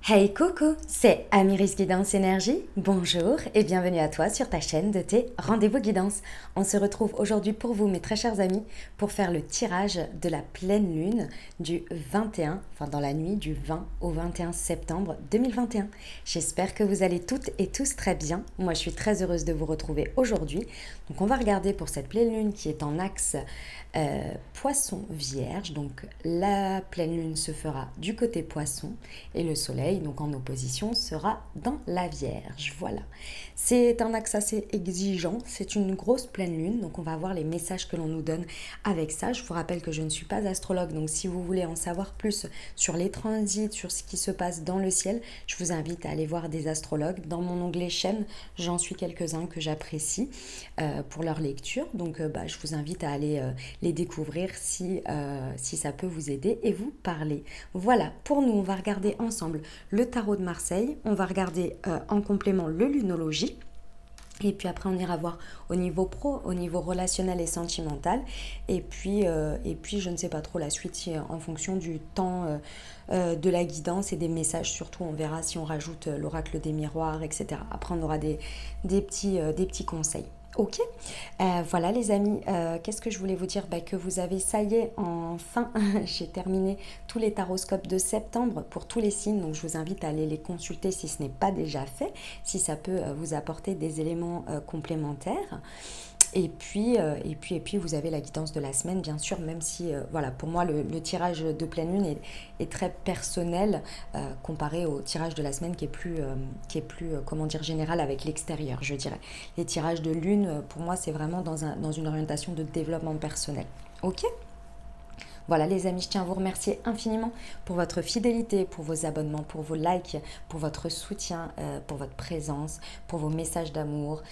Hey coucou, c'est Amiris Guidance Énergie. Bonjour et bienvenue à toi sur ta chaîne de tes rendez-vous guidance. On se retrouve aujourd'hui pour vous, mes très chers amis, pour faire le tirage de la pleine lune du 21, enfin dans la nuit du 20 au 21 septembre 2021. J'espère que vous allez toutes et tous très bien. Moi, je suis très heureuse de vous retrouver aujourd'hui. Donc, on va regarder pour cette pleine lune qui est en axe Poisson Vierge. Donc, la pleine lune se fera du côté Poisson et le soleil, donc en opposition, sera dans la Vierge. Voilà. C'est un axe assez exigeant. C'est une grosse pleine lune. Donc, on va voir les messages que l'on nous donne avec ça. Je vous rappelle que je ne suis pas astrologue. Donc, si vous voulez en savoir plus sur les transits, sur ce qui se passe dans le ciel, je vous invite à aller voir des astrologues. Dans mon onglet chaîne, j'en suis quelques-uns que j'apprécie pour leur lecture. Donc, je vous invite à aller les découvrir si ça peut vous aider et vous parler. Voilà, pour nous, on va regarder ensemble le tarot de Marseille. On va regarder en complément le lunologie. Et puis après, on ira voir au niveau pro, au niveau relationnel et sentimental. Et puis je ne sais pas trop la suite en fonction du temps de la guidance et des messages. Surtout, on verra si on rajoute l'oracle des miroirs, etc. Après, on aura des petits conseils. Ok, voilà les amis, qu'est-ce que je voulais vous dire? Que vous avez, ça y est, enfin, j'ai terminé tous les taroscopes de septembre pour tous les signes, donc je vous invite à aller les consulter si ce n'est pas déjà fait, si ça peut vous apporter des éléments complémentaires. Et puis, vous avez la guidance de la semaine, bien sûr, même si, voilà, pour moi, le tirage de pleine lune est très personnel comparé au tirage de la semaine qui est plus comment dire, général avec l'extérieur, je dirais. Les tirages de lune, pour moi, c'est vraiment dans une orientation de développement personnel. Ok ? Voilà les amis, je tiens à vous remercier infiniment pour votre fidélité, pour vos abonnements, pour vos likes, pour votre soutien, pour votre présence, pour vos messages d'amour,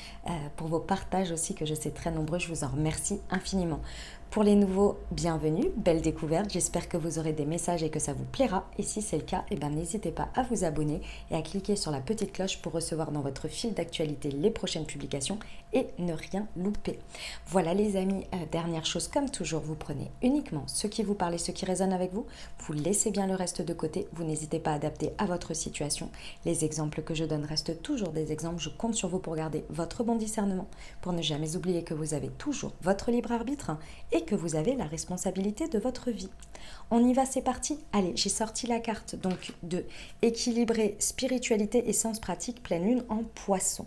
pour vos partages aussi que je sais très nombreux. Je vous en remercie infiniment. Pour les nouveaux, bienvenue, belle découverte. J'espère que vous aurez des messages et que ça vous plaira. Et si c'est le cas, n'hésitez pas à vous abonner et à cliquer sur la petite cloche pour recevoir dans votre fil d'actualité les prochaines publications et ne rien louper. Voilà les amis, dernière chose, comme toujours, vous prenez uniquement ce qui vous parle et ce qui résonne avec vous. Vous laissez bien le reste de côté. Vous n'hésitez pas à adapter à votre situation. Les exemples que je donne restent toujours des exemples. Je compte sur vous pour garder votre bon discernement, pour ne jamais oublier que vous avez toujours votre libre arbitre et que vous avez la responsabilité de votre vie. On y va, c'est parti. Allez, j'ai sorti la carte donc de équilibrer spiritualité et sens pratique, pleine lune en Poisson.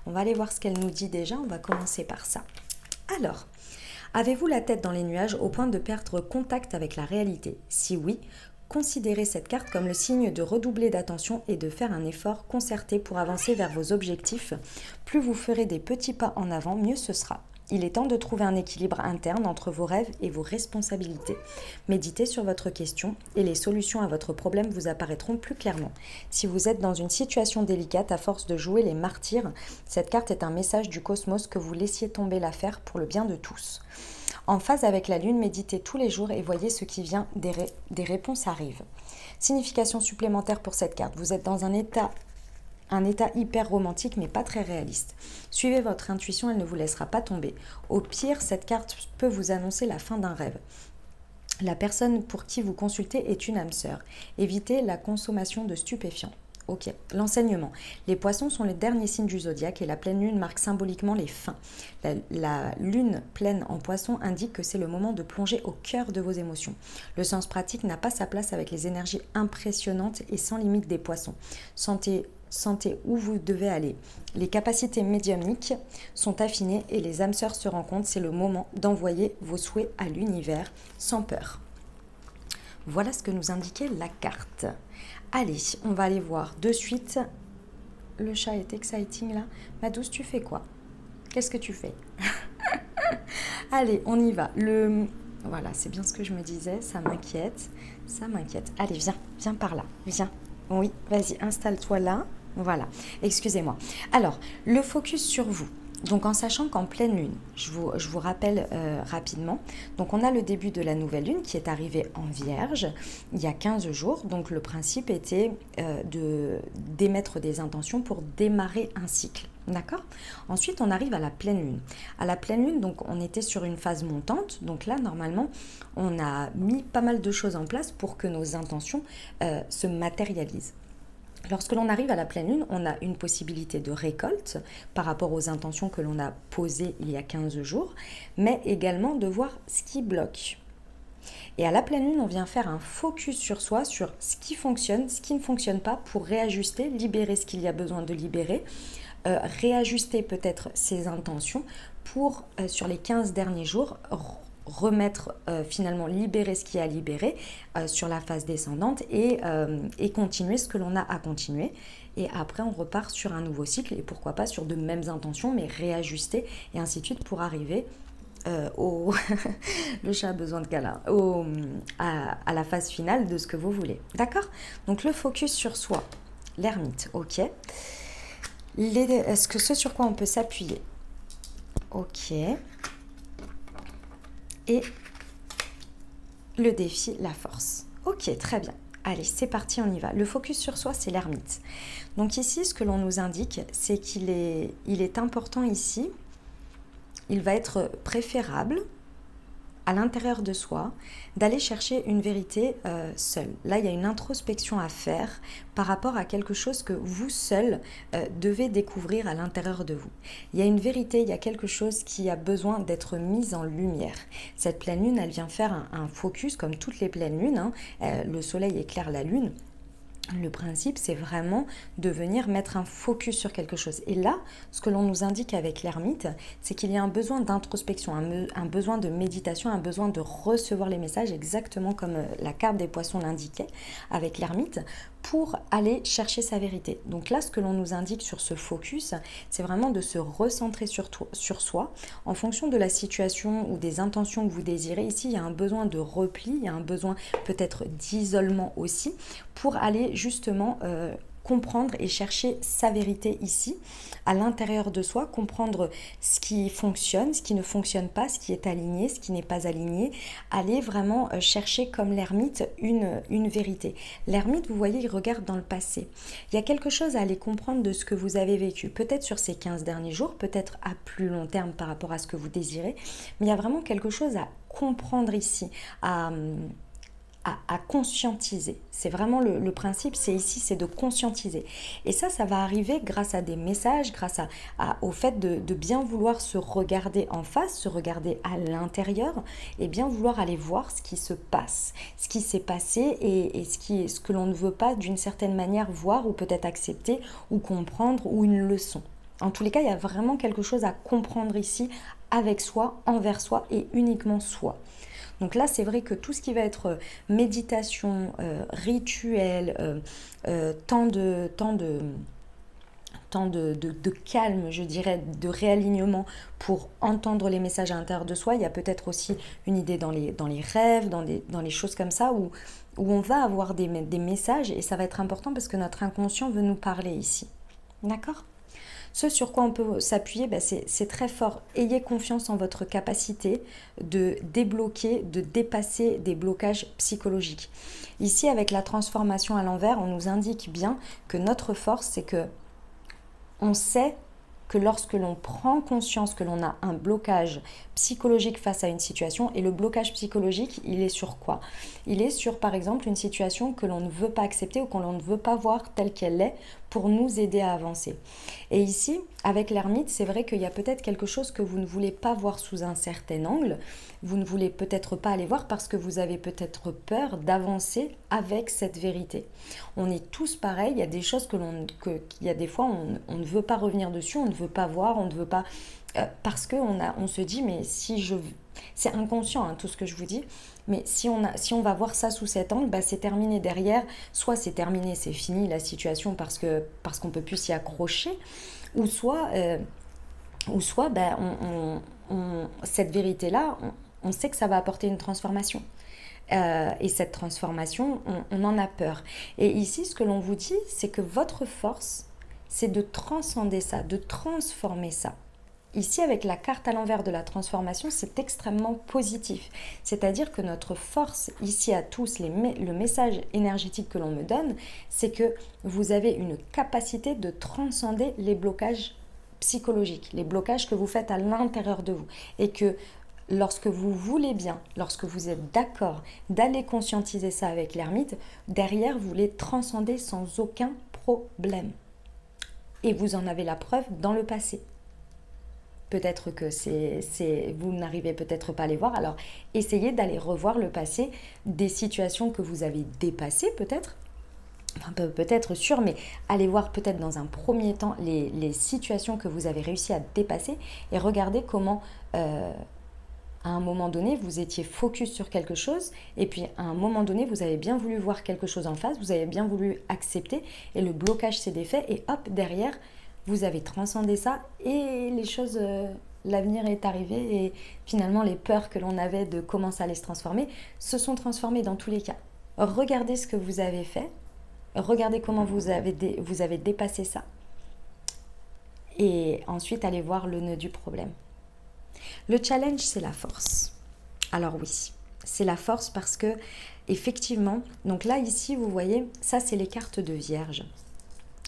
On va aller voir ce qu'elle nous dit déjà. On va commencer par ça. Alors, avez-vous la tête dans les nuages au point de perdre contact avec la réalité? Si oui, considérez cette carte comme le signe de redoubler d'attention et de faire un effort concerté pour avancer vers vos objectifs. Plus vous ferez des petits pas en avant, mieux ce sera. Il est temps de trouver un équilibre interne entre vos rêves et vos responsabilités. Méditez sur votre question et les solutions à votre problème vous apparaîtront plus clairement. Si vous êtes dans une situation délicate à force de jouer les martyrs, cette carte est un message du cosmos que vous laissiez tomber l'affaire pour le bien de tous. En phase avec la lune, méditez tous les jours et voyez ce qui vient, des réponses arrivent. Signification supplémentaire pour cette carte. Vous êtes dans un état hyper romantique mais pas très réaliste. Suivez votre intuition, elle ne vous laissera pas tomber. Au pire, cette carte peut vous annoncer la fin d'un rêve. La personne pour qui vous consultez est une âme sœur. Évitez la consommation de stupéfiants. Ok, l'enseignement. Les poissons sont les derniers signes du zodiaque et la pleine lune marque symboliquement les fins. La lune pleine en poisson indique que c'est le moment de plonger au cœur de vos émotions. Le sens pratique n'a pas sa place avec les énergies impressionnantes et sans limite des poissons. Sentez où vous devez aller. Les capacités médiumniques sont affinées et les âmes sœurs se rencontrent. C'est le moment d'envoyer vos souhaits à l'univers sans peur. Voilà ce que nous indiquait la carte. Allez, on va aller voir de suite. Le chat est exciting là. Ma douce, tu fais quoi? Qu'est-ce que tu fais? Allez, on y va. Voilà, c'est bien ce que je me disais. Ça m'inquiète. Ça m'inquiète. Allez, viens par là. Viens. Oui, vas-y, installe-toi là. Voilà, excusez-moi. Alors, le focus sur vous. Donc, en sachant qu'en pleine lune, je vous rappelle rapidement, donc on a le début de la nouvelle lune qui est arrivée en Vierge il y a 15 jours. Donc, le principe était d'émettre des intentions pour démarrer un cycle. D'accord? Ensuite, on arrive à la pleine lune. À la pleine lune, donc, on était sur une phase montante. Donc là, normalement, on a mis pas mal de choses en place pour que nos intentions se matérialisent. Lorsque l'on arrive à la pleine lune, on a une possibilité de récolte par rapport aux intentions que l'on a posées il y a 15 jours, mais également de voir ce qui bloque. Et à la pleine lune, on vient faire un focus sur soi, sur ce qui fonctionne, ce qui ne fonctionne pas, pour réajuster, libérer ce qu'il y a besoin de libérer, réajuster peut-être ses intentions pour, sur les 15 derniers jours, remettre, finalement libérer ce qui a libéré sur la phase descendante et continuer ce que l'on a à continuer. Et après, on repart sur un nouveau cycle et pourquoi pas sur de mêmes intentions, mais réajuster et ainsi de suite pour arriver le chat a besoin de câlin, à la phase finale de ce que vous voulez. D'accord? Donc le focus sur soi, l'ermite, ok. Ce sur quoi on peut s'appuyer, ok. Et le défi, la force. Ok, très bien. Allez, c'est parti, on y va. Le focus sur soi, c'est l'ermite. Donc ici, ce que l'on nous indique, c'est qu'il est important ici, il va être préférable à l'intérieur de soi d'aller chercher une vérité seule. Là, il y a une introspection à faire par rapport à quelque chose que vous seul devez découvrir à l'intérieur de vous. Il y a une vérité, il y a quelque chose qui a besoin d'être mis en lumière. Cette pleine lune, elle vient faire un focus comme toutes les pleines lunes, hein. Le soleil éclaire la lune. Le principe, c'est vraiment de venir mettre un focus sur quelque chose. Et là, ce que l'on nous indique avec l'ermite, c'est qu'il y a un besoin d'introspection, un besoin de méditation, un besoin de recevoir les messages, exactement comme la carte des poissons l'indiquait avec l'ermite, pour aller chercher sa vérité. Donc là, ce que l'on nous indique sur ce focus, c'est vraiment de se recentrer sur soi, en fonction de la situation ou des intentions que vous désirez. Ici, il y a un besoin de repli, il y a un besoin peut-être d'isolement aussi, pour aller justement comprendre et chercher sa vérité ici, à l'intérieur de soi, comprendre ce qui fonctionne, ce qui ne fonctionne pas, ce qui est aligné, ce qui n'est pas aligné, aller vraiment chercher comme l'ermite une vérité. L'ermite, vous voyez, il regarde dans le passé. Il y a quelque chose à aller comprendre de ce que vous avez vécu, peut-être sur ces 15 derniers jours, peut-être à plus long terme par rapport à ce que vous désirez, mais il y a vraiment quelque chose à comprendre ici, à conscientiser. C'est vraiment le principe, c'est ici, c'est de conscientiser. Et ça va arriver grâce à des messages, grâce au fait de bien vouloir se regarder en face, se regarder à l'intérieur et bien vouloir aller voir ce qui se passe, ce qui s'est passé et ce que l'on ne veut pas d'une certaine manière voir ou peut-être accepter ou comprendre ou une leçon. En tous les cas, il y a vraiment quelque chose à comprendre ici avec soi, envers soi et uniquement soi. Donc là, c'est vrai que tout ce qui va être méditation, rituel, temps de calme, je dirais, de réalignement pour entendre les messages à l'intérieur de soi. Il y a peut-être aussi une idée dans les rêves, dans les choses comme ça, où on va avoir des messages et ça va être important parce que notre inconscient veut nous parler ici. D'accord ? Ce sur quoi on peut s'appuyer, c'est très fort. Ayez confiance en votre capacité de débloquer, de dépasser des blocages psychologiques. Ici, avec la transformation à l'envers, on nous indique bien que notre force, c'est que on sait que lorsque l'on prend conscience que l'on a un blocage psychologique face à une situation, et le blocage psychologique, il est sur quoi? Il est sur, par exemple, une situation que l'on ne veut pas accepter ou que l'on ne veut pas voir telle qu'elle est pour nous aider à avancer. Et ici, avec l'ermite, c'est vrai qu'il y a peut-être quelque chose que vous ne voulez pas voir sous un certain angle, vous ne voulez peut-être pas aller voir parce que vous avez peut-être peur d'avancer avec cette vérité. On est tous pareils, il y a des choses il y a des fois on ne veut pas revenir dessus, on ne veut pas voir, on ne veut pas... parce qu'on se dit, mais si je... C'est inconscient, hein, tout ce que je vous dis, mais si on va voir ça sous cet angle, c'est terminé derrière. Soit c'est terminé, c'est fini la situation parce qu'on ne peut plus s'y accrocher, ou soit cette vérité-là, on sait que ça va apporter une transformation. Et cette transformation, on en a peur. Et ici, ce que l'on vous dit, c'est que votre force, c'est de transcender ça, de transformer ça. Ici, avec la carte à l'envers de la transformation, c'est extrêmement positif. C'est-à-dire que notre force, ici à tous, le message énergétique que l'on me donne, c'est que vous avez une capacité de transcender les blocages psychologiques, les blocages que vous faites à l'intérieur de vous. Et que lorsque vous voulez bien, lorsque vous êtes d'accord d'aller conscientiser ça avec l'ermite, derrière, vous les transcendez sans aucun problème. Et vous en avez la preuve dans le passé. Peut-être que vous n'arrivez peut-être pas à les voir, alors essayez d'aller revoir le passé, des situations que vous avez dépassées peut-être, enfin peut-être sûr, mais allez voir peut-être dans un premier temps les situations que vous avez réussi à dépasser et regardez comment à un moment donné vous étiez focus sur quelque chose et puis à un moment donné vous avez bien voulu voir quelque chose en face, vous avez bien voulu accepter et le blocage s'est défait et hop derrière vous avez transcendé ça et les choses, l'avenir est arrivé et finalement les peurs que l'on avait de comment ça allait se transformer se sont transformées dans tous les cas. Regardez ce que vous avez fait, regardez comment vous avez dépassé ça et ensuite allez voir le nœud du problème. Le challenge, c'est la force. Alors oui, c'est la force parce que effectivement, donc là ici vous voyez, ça c'est les cartes de Vierge.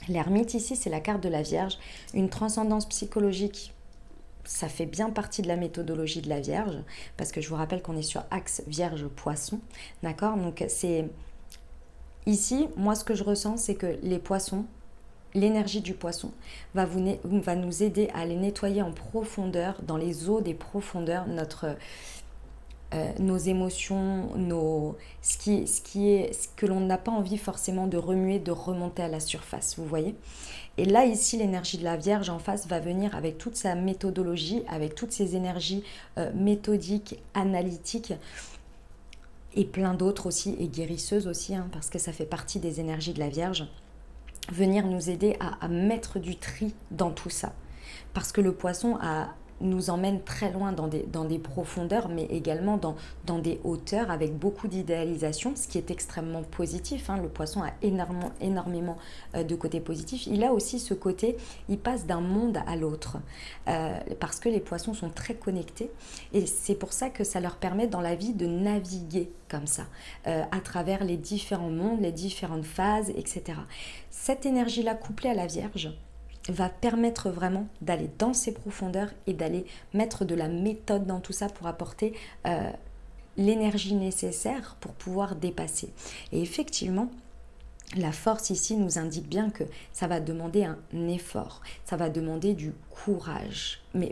L'ermite ici, c'est la carte de la Vierge, une transcendance psychologique. Ça fait bien partie de la méthodologie de la Vierge, parce que je vous rappelle qu'on est sur axe Vierge-Poisson, d'accord? Donc c'est ici, moi ce que je ressens, c'est que les poissons, l'énergie du poisson va nous aider à aller nettoyer en profondeur, dans les eaux des profondeurs, nos émotions, ce que l'on n'a pas envie forcément de remuer, de remonter à la surface, vous voyez. Et là, ici, l'énergie de la Vierge en face va venir avec toute sa méthodologie, avec toutes ses énergies méthodiques, analytiques, et plein d'autres aussi, et guérisseuses aussi, hein, parce que ça fait partie des énergies de la Vierge, venir nous aider à mettre du tri dans tout ça. Parce que le poisson nous emmène très loin dans des profondeurs, mais également dans des hauteurs avec beaucoup d'idéalisation, ce qui est extrêmement positif. Hein. Le poisson a énormément de côtés positifs. Il a aussi ce côté, il passe d'un monde à l'autre, parce que les poissons sont très connectés, et c'est pour ça que ça leur permet dans la vie de naviguer comme ça, à travers les différents mondes, les différentes phases, etc. Cette énergie-là, couplée à la Vierge, va permettre vraiment d'aller dans ces profondeurs et d'aller mettre de la méthode dans tout ça pour apporter l'énergie nécessaire pour pouvoir dépasser. Et effectivement, la force ici nous indique bien que ça va demander un effort, ça va demander du courage, mais